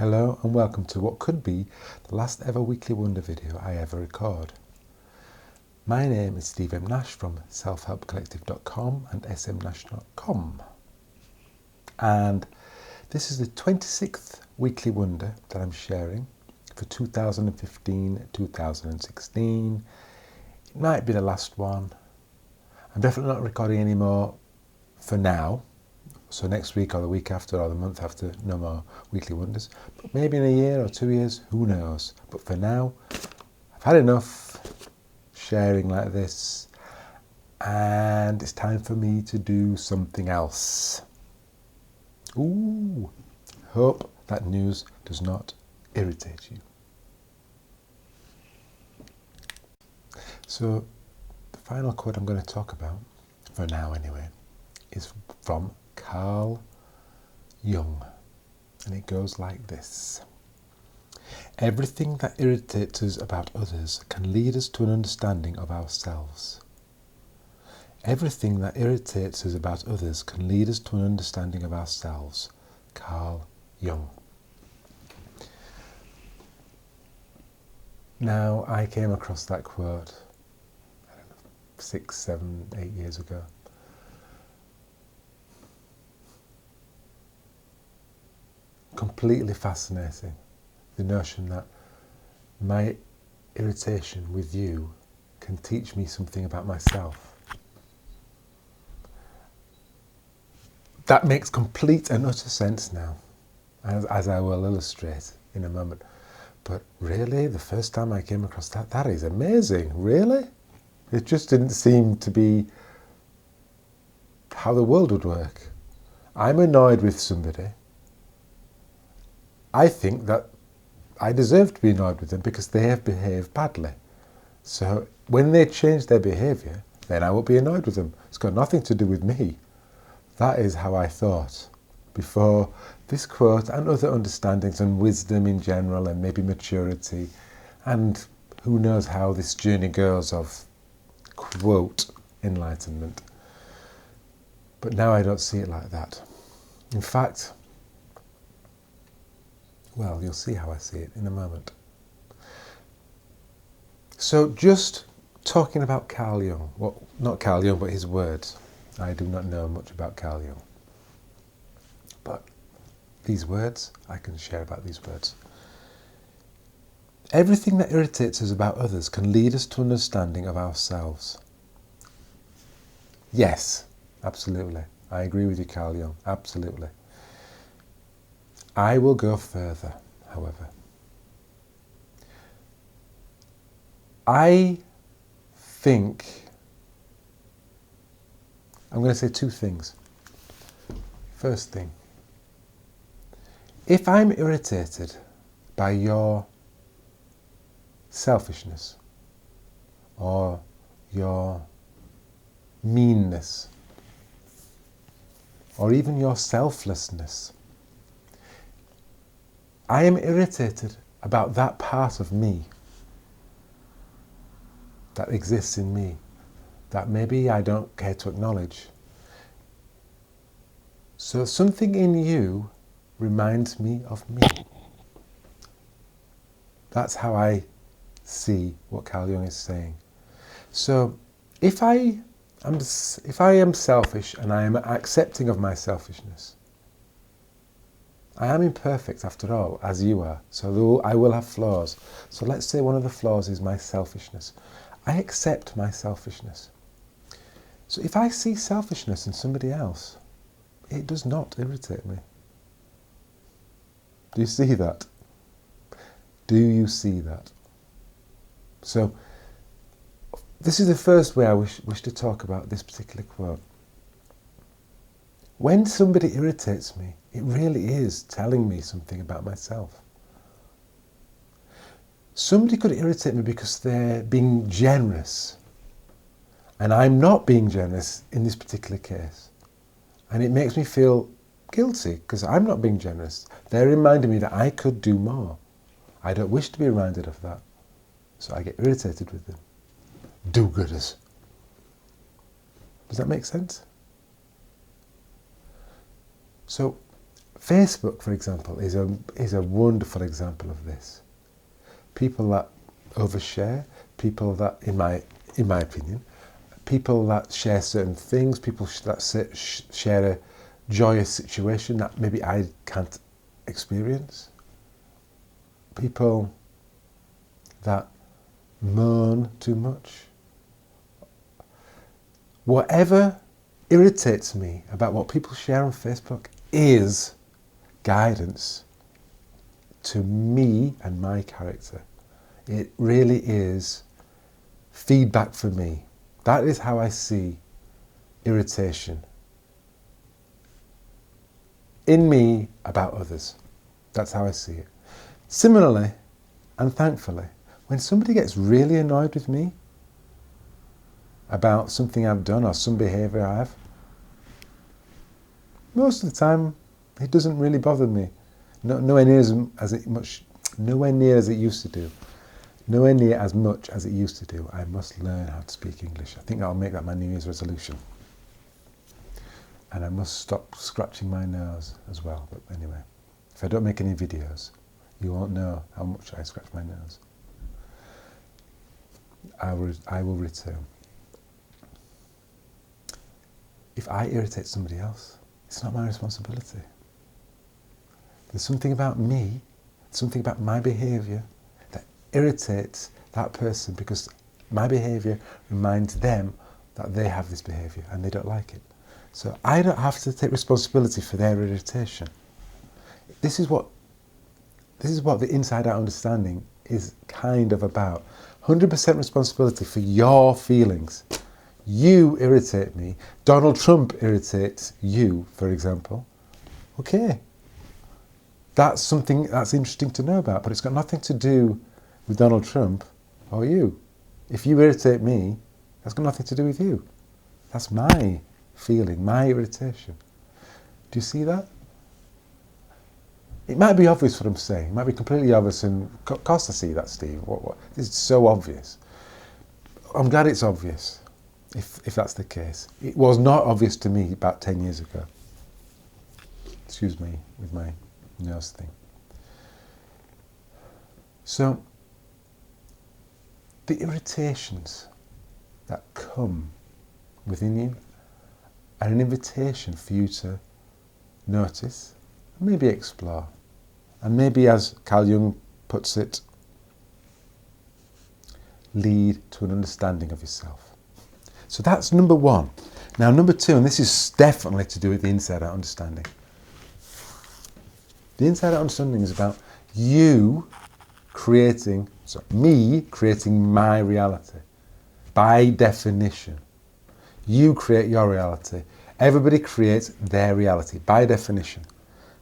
Hello and welcome to what could be the last ever Weekly Wonder video I ever record. My name is Steve M. Nash from selfhelpcollective.com and smnash.com, and this is the 26th Weekly Wonder that I'm sharing for 2015-2016. It might be the last one. I'm definitely not recording any more for now. So next week or the week after or the month after, no more Weekly Wonders. But maybe in a year or 2 years, who knows. But for now, I've had enough sharing like this, and it's time for me to do something else. Ooh, hope that news does not irritate you. So the final quote I'm going to talk about, for now anyway, is from Carl Jung, and it goes like this. Everything that irritates us about others can lead us to an understanding of ourselves. Everything that irritates us about others can lead us to an understanding of ourselves. Carl Jung. Now, I came across that quote, I don't know, 6, 7, 8 years ago. Completely fascinating, the notion that my irritation with you can teach me something about myself. That makes complete and utter sense now, as I will illustrate in a moment. But really, the first time I came across that is amazing, really? It just didn't seem to be how the world would work. I'm annoyed with somebody. I think that I deserve to be annoyed with them because they have behaved badly. So when they change their behaviour, then I will be annoyed with them. It's got nothing to do with me. That is how I thought before this quote and other understandings and wisdom in general and maybe maturity, and who knows how this journey goes of, quote, enlightenment. But now I don't see it like that. In fact, well, you'll see how I see it in a moment. So just talking about Carl Jung, well, not Carl Jung, but his words. I do not know much about Carl Jung. But these words, I can share about these words. Everything that irritates us about others can lead us to an understanding of ourselves. Yes, absolutely. I agree with you, Carl Jung, absolutely. I will go further, however. I think I'm going to say two things. First thing, if I'm irritated by your selfishness or your meanness or even your selflessness, I am irritated about that part of me that exists in me that maybe I don't care to acknowledge. So something in you reminds me of me. That's how I see what Carl Jung is saying. So if I am selfish and I am accepting of my selfishness, I am imperfect after all, as you are, so I will have flaws. So let's say one of the flaws is my selfishness. I accept my selfishness. So if I see selfishness in somebody else, it does not irritate me. Do you see that? Do you see that? So this is the first way I wish to talk about this particular quote. When somebody irritates me, it really is telling me something about myself. Somebody could irritate me because they're being generous, and I'm not being generous in this particular case. And it makes me feel guilty because I'm not being generous. They're reminding me that I could do more. I don't wish to be reminded of that, so I get irritated with them. Do-gooders. Does that make sense? So Facebook, for example, is a wonderful example of this. People that overshare, people that, in my opinion, people that share certain things, people that share a joyous situation that maybe I can't experience, people that moan too much. Whatever irritates me about what people share on Facebook is guidance to me and my character. It really is feedback for me. That is how I see irritation in me about others. That's how I see it. Similarly, and thankfully, when somebody gets really annoyed with me about something I've done or some behaviour I have, most of the time it doesn't really bother me. Nowhere near as it used to do. Nowhere near as much as it used to do. I must learn how to speak English. I think I'll make that my New Year's resolution. And I must stop scratching my nose as well. But anyway, if I don't make any videos, you won't know how much I scratch my nose. I will return. If I irritate somebody else, it's not my responsibility. There's something about me, something about my behaviour that irritates that person because my behaviour reminds them that they have this behaviour and they don't like it. So I don't have to take responsibility for their irritation. This is what the inside-out understanding is kind of about. 100% responsibility for your feelings. You irritate me. Donald Trump irritates you, for example. Okay. That's something that's interesting to know about, but it's got nothing to do with Donald Trump or you. If you irritate me, that's got nothing to do with you. That's my feeling, my irritation. Do you see that? It might be obvious what I'm saying. It might be completely obvious, and of course I see that, Steve. This is so obvious. I'm glad it's obvious, if that's the case. It was not obvious to me about 10 years ago. Excuse me with my nose thing. So, the irritations that come within you are an invitation for you to notice, and maybe explore, and maybe, as Carl Jung puts it, lead to an understanding of yourself. So that's number one. Now number two, and this is definitely to do with the inside-out understanding. The inside-out understanding is about me creating my reality. By definition. You create your reality. Everybody creates their reality, by definition.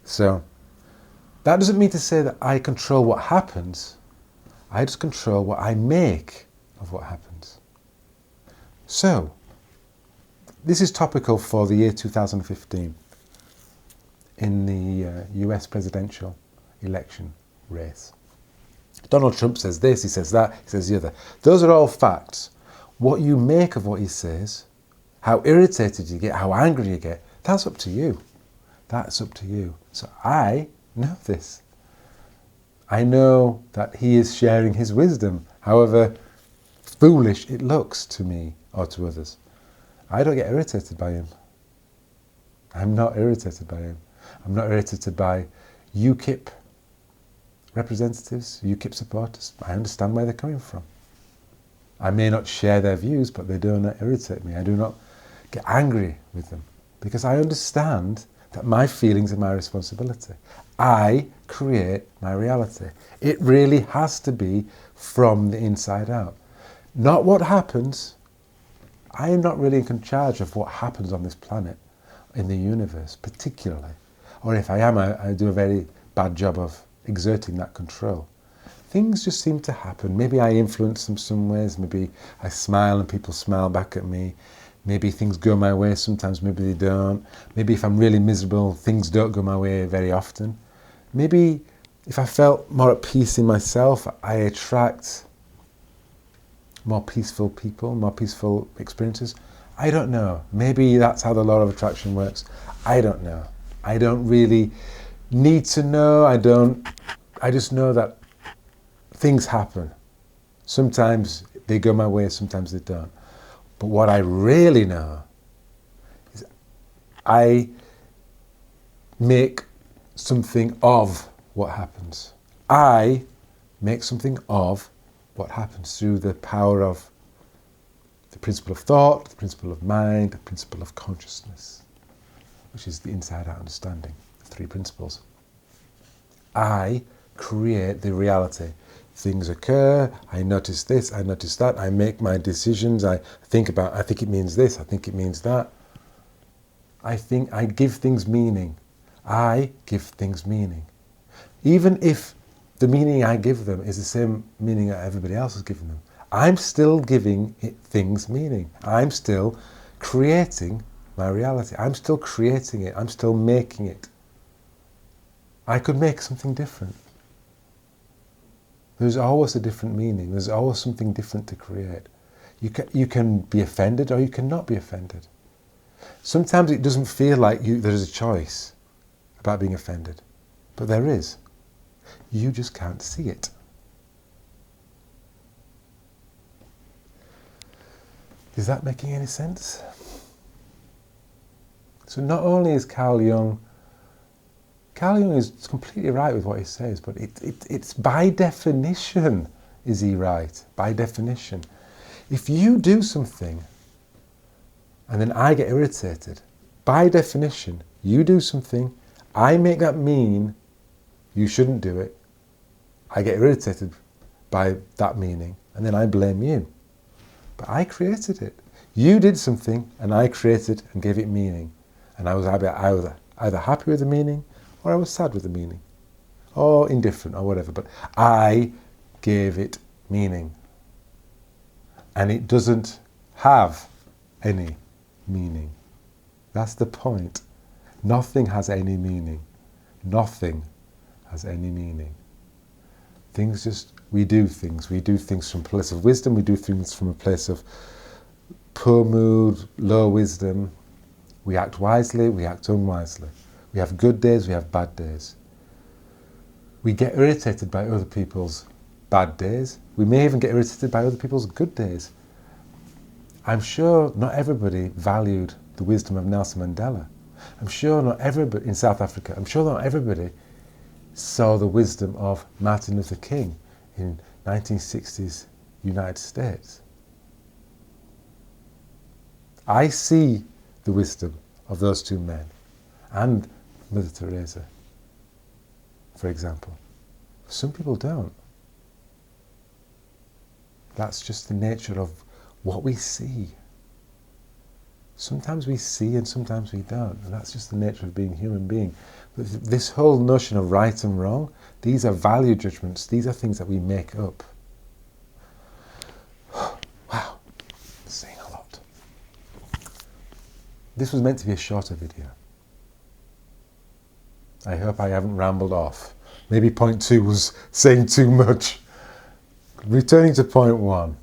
So, that doesn't mean to say that I control what happens. I just control what I make of what happens. So, this is topical for the year 2015 in the US presidential election race. Donald Trump says this, he says that, he says the other. Those are all facts. What you make of what he says, how irritated you get, how angry you get, that's up to you. That's up to you. So I know this. I know that he is sharing his wisdom, however foolish it looks to me or to others. I don't get irritated by him. I'm not irritated by him. I'm not irritated by UKIP representatives, UKIP supporters. I understand where they're coming from. I may not share their views, but they do not irritate me. I do not get angry with them because I understand that my feelings are my responsibility. I create my reality. It really has to be from the inside out. Not what happens. I am not really in charge of what happens on this planet, in the universe particularly. Or if I am, I do a very bad job of exerting that control. Things just seem to happen. Maybe I influence them some ways. Maybe I smile and people smile back at me. Maybe things go my way sometimes, maybe they don't. Maybe if I'm really miserable, things don't go my way very often. Maybe if I felt more at peace in myself, I attract more peaceful people, more peaceful experiences. I don't know. Maybe that's how the law of attraction works. I don't know. I don't really need to know. I just know that things happen. Sometimes they go my way, sometimes they don't. But what I really know is I make something of what happens. I make something of what happens through the power of the principle of thought, the principle of mind, the principle of consciousness, which is the inside-out understanding, the three principles. I create the reality. Things occur, I notice this, I notice that, I make my decisions, I think it means this, I think it means that. I give things meaning. I give things meaning. Even if the meaning I give them is the same meaning that everybody else has given them, I'm still giving things meaning. I'm still creating my reality. I'm still creating it. I'm still making it. I could make something different. There's always a different meaning. There's always something different to create. You can be offended or you cannot be offended. Sometimes it doesn't feel like there's a choice about being offended, but there is. You just can't see it. Is that making any sense? So not only is Carl Jung is completely right with what he says, but it's by definition is he right, by definition. If you do something and then I get irritated, by definition, you do something, I make that mean you shouldn't do it, I get irritated by that meaning, and then I blame you. But I created it. You did something and I created and gave it meaning. And I was either happy with the meaning or I was sad with the meaning, or indifferent, or whatever, but I gave it meaning. And it doesn't have any meaning. That's the point. Nothing has any meaning. Nothing has any meaning. We do things from a place of wisdom, we do things from a place of poor mood, low wisdom. We act wisely, we act unwisely. We have good days, we have bad days. We get irritated by other people's bad days. We may even get irritated by other people's good days. I'm sure not everybody valued the wisdom of Nelson Mandela. I'm sure not everybody in South Africa, I'm sure not everybody saw the wisdom of Martin Luther King in 1960s United States. I see the wisdom of those two men and Mother Teresa, for example. Some people don't. That's just the nature of what we see. Sometimes we see and sometimes we don't, and that's just the nature of being a human being. But this whole notion of right and wrong, these are value judgments, these are things that we make up. Wow, saying a lot. This was meant to be a shorter video. I hope I haven't rambled off. Maybe point 2 was saying too much. Returning to point 1.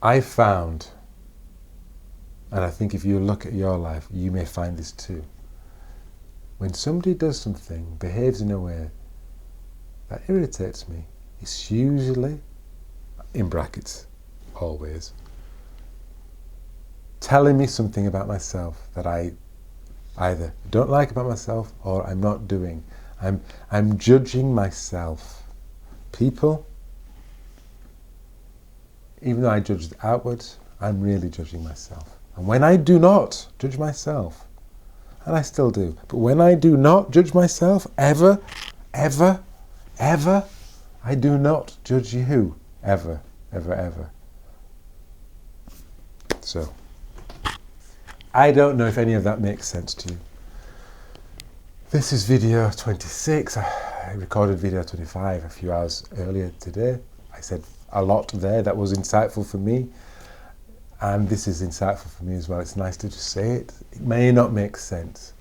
I found, and I think if you look at your life, you may find this too. When somebody does something, behaves in a way that irritates me, it's usually, in brackets, always, telling me something about myself that I either don't like about myself or I'm not doing. I'm judging myself. People, even though I judge outwards, I'm really judging myself. And when I do not judge myself, and I still do, but when I do not judge myself, ever, ever, ever, I do not judge you, ever, ever, ever. So, I don't know if any of that makes sense to you. This is video 26. I recorded video 25 a few hours earlier today. I said a lot there that was insightful for me, and this is insightful for me as well. It's nice to just say it. It may not make sense,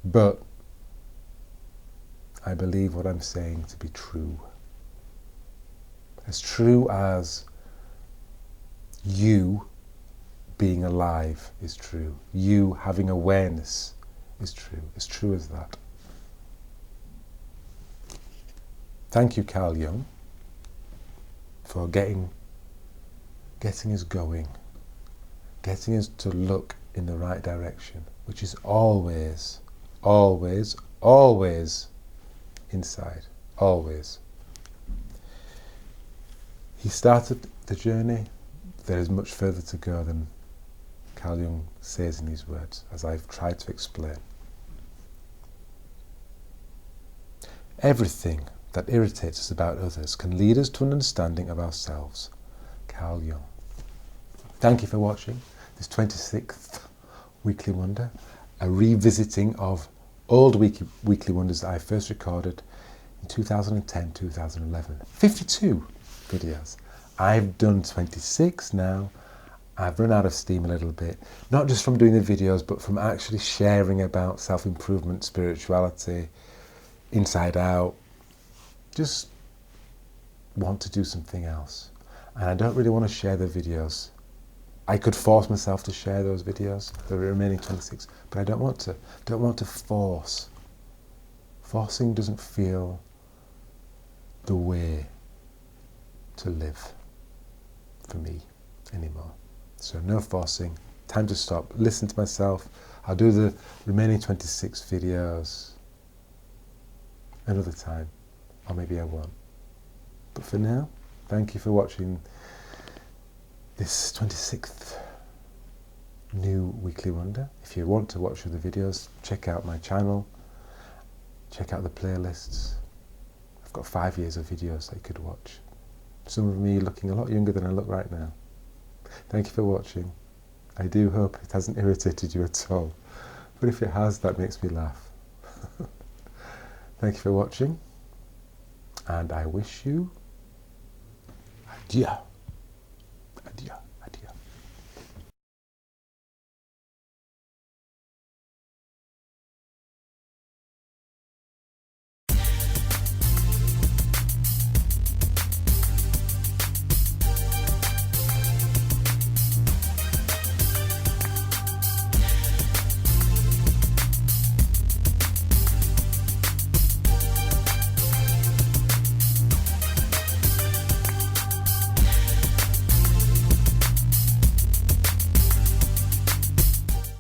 but I believe what I'm saying to be true. As true as You being alive is true. You having awareness is true. As true as that. Thank you, Carl Jung, for getting us going, getting us to look in the right direction, which is always, always, always inside. Always. He started the journey. There is much further to go than Carl Jung says in these words, as I've tried to explain. Everything that irritates us about others can lead us to an understanding of ourselves. Carl Jung. Thank you for watching this 26th Weekly Wonder, a revisiting of old Weekly Wonders that I first recorded in 2010-2011. 52 videos. I've done 26 now. I've run out of steam a little bit, not just from doing the videos, but from actually sharing about self-improvement, spirituality, inside out. Just want to do something else. And I don't really want to share the videos. I could force myself to share those videos, the remaining 26, but I don't want to. Don't want to force. Forcing doesn't feel the way to live for me anymore. So no forcing. Time to stop. Listen to myself. I'll do the remaining 26 videos another time, or maybe I won't. But for now, thank you for watching this 26th new Weekly Wonder. If you want to watch other videos, check out my channel, check out the playlists. I've got 5 years of videos that you could watch. Some of me looking a lot younger than I look right now. Thank you for watching. I do hope it hasn't irritated you at all, but if it has, that makes me laugh. Thank you for watching, and I wish you adieu.